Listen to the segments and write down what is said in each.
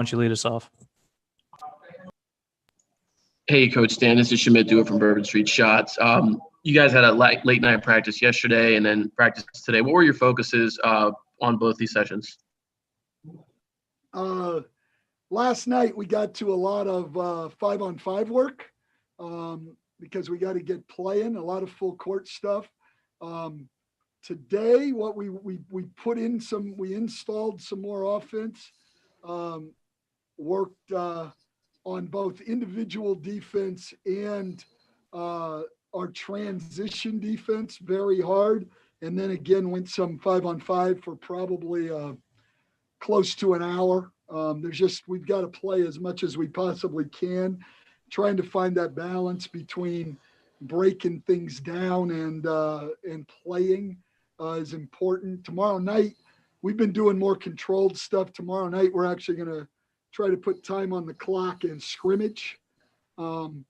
don't you lead us off? Hey, Coach Stan, this is Shamit Dua from Bourbon Street Shots. You guys had a late night practice yesterday and then practice today. What were your focuses on both these sessions? Last night we got to a lot of 5-on-5 work because we got to get playing, a lot of full court stuff. Today, what we put in we installed some more offense, worked on both individual defense and our transition defense very hard. And then again, went some 5-on-5 for probably close to an hour. We've got to play as much as we possibly can, trying to find that balance between breaking things down and playing is important. Tomorrow night, we've been doing more controlled stuff. Tomorrow night, we're actually going to try to put time on the clock and scrimmage and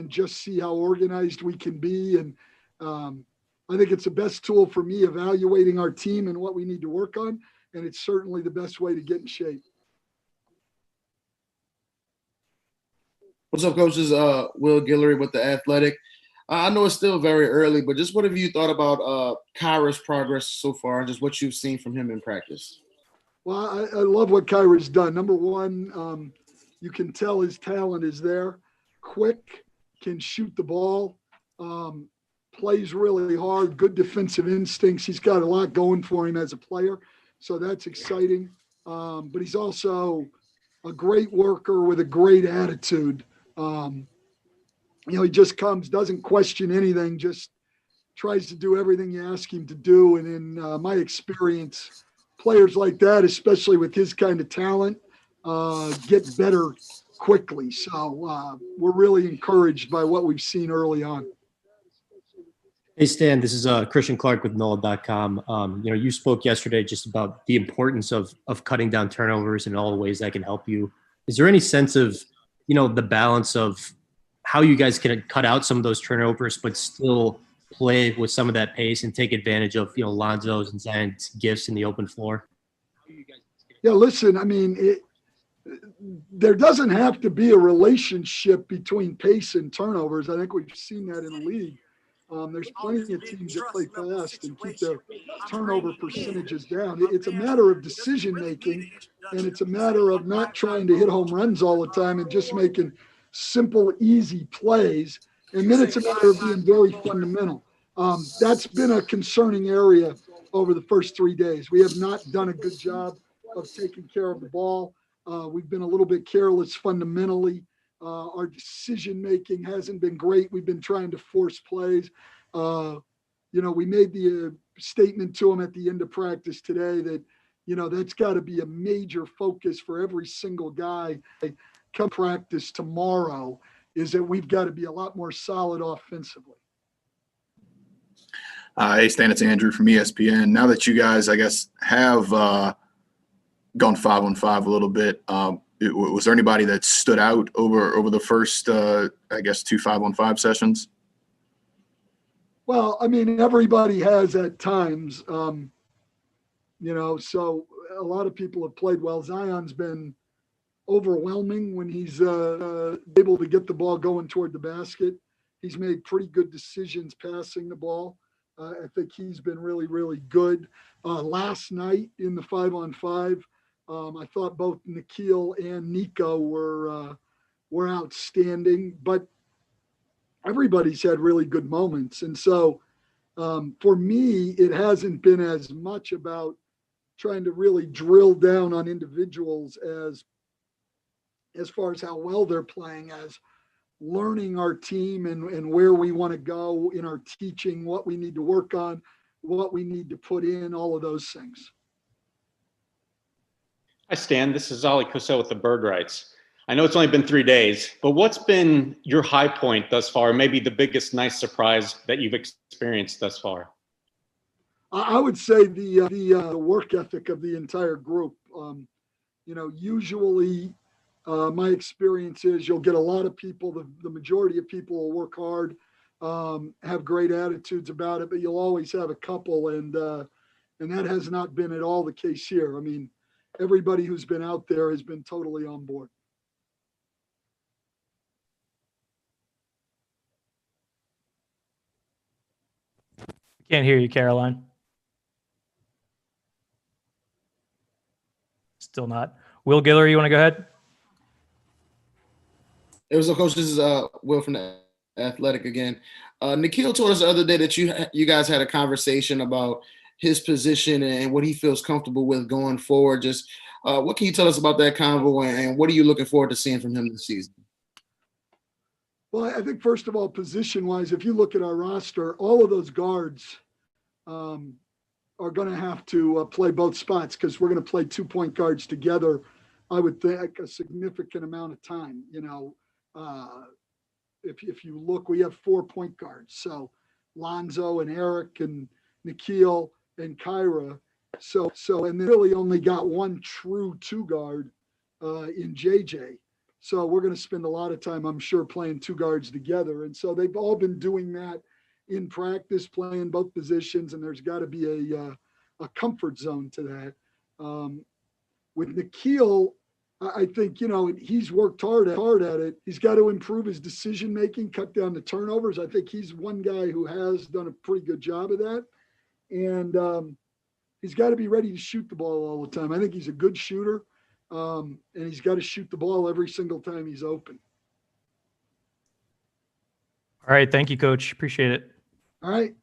just see how organized we can be. And I think it's the best tool for me evaluating our team and what we need to work on. And it's certainly the best way to get in shape. What's up, coaches? Will Guillory with The Athletic. I know it's still very early, but just what have you thought about Kyra's progress so far and just what you've seen from him in practice? Well, I love what Kyra's done. Number one, you can tell his talent is there. Quick, can shoot the ball, plays really hard, good defensive instincts. He's got a lot going for him as a player, so that's exciting. But he's also a great worker with a great attitude. He just comes, doesn't question anything, just tries to do everything you ask him to do. And in my experience, players like that, especially with his kind of talent, get better quickly. So we're really encouraged by what we've seen early on. Hey, Stan, this is Christian Clark with NOLA.com. You spoke yesterday just about the importance of cutting down turnovers and all the ways that can help you. Is there any sense of, the balance of how you guys can cut out some of those turnovers, but still play with some of that pace and take advantage of, Lonzo's and Zion's gifts in the open floor? Yeah, listen, there doesn't have to be a relationship between pace and turnovers. I think we've seen that in the league. There's plenty of teams that play fast and keep their turnover percentages down. It's a matter of decision-making, and it's a matter of not trying to hit home runs all the time and just making simple, easy plays. And then it's a matter of being very fundamental. That's been a concerning area over the first 3 days. We have not done a good job of taking care of the ball. We've been a little bit careless fundamentally. Our decision-making hasn't been great. We've been trying to force plays. We made the statement to him at the end of practice today that, that's got to be a major focus for every single guy come practice tomorrow, is that we've got to be a lot more solid offensively. Hey, Stan, it's Andrew from ESPN. Now that you guys, I guess, have gone 5-on-5 a little bit, was there anybody that stood out over the first, 2 5-on-5 sessions? Well, everybody has at times, so a lot of people have played well. Zion's been overwhelming when he's able to get the ball going toward the basket. He's made pretty good decisions passing the ball. I think he's been really, really good. Last night in the 5-on-5, I thought both Nikhil and Nico were outstanding, but everybody's had really good moments. And so for me, it hasn't been as much about trying to really drill down on individuals as far as how well they're playing, as learning our team and where we want to go in our teaching, what we need to work on, what we need to put in, all of those things. Hi, Stan. This is Ollie Cosell with the Bird Rights. I know it's only been 3 days, but what's been your high point thus far, maybe the biggest nice surprise that you've experienced thus far? I would say the work ethic of the entire group. Usually my experience is you'll get a lot of people, the majority of people will work hard, have great attitudes about it, but you'll always have a couple, and that has not been at all the case here. everybody who's been out there has been totally on board. Can't hear you, Caroline. Still not. Will Guillory, you want to go ahead? It was Coach. This is Will from the Athletic again. Nikhil told us the other day that you guys had a conversation about his position and what he feels comfortable with going forward. Just what can you tell us about that convo, and what are you looking forward to seeing from him this season? Well, I think first of all, position-wise, if you look at our roster, all of those guards are going to have to play both spots because we're going to play 2-point guards together. I would think a significant amount of time. You know, if you look, we have 4 point guards. So Lonzo and Eric and Nikhil and Kyra. So and they really only got one true 2 guard in JJ. So we're going to spend a lot of time, I'm sure, playing 2 guards together. And so they've all been doing that in practice, playing both positions, and there's got to be a comfort zone to that. With Nikhil, I think, you know, he's worked hard at it. He's got to improve his decision-making, cut down the turnovers. I think he's one guy who has done a pretty good job of that. And he's got to be ready to shoot the ball all the time. I think he's a good shooter, and he's got to shoot the ball every single time he's open. All right. Thank you, Coach. Appreciate it. All right.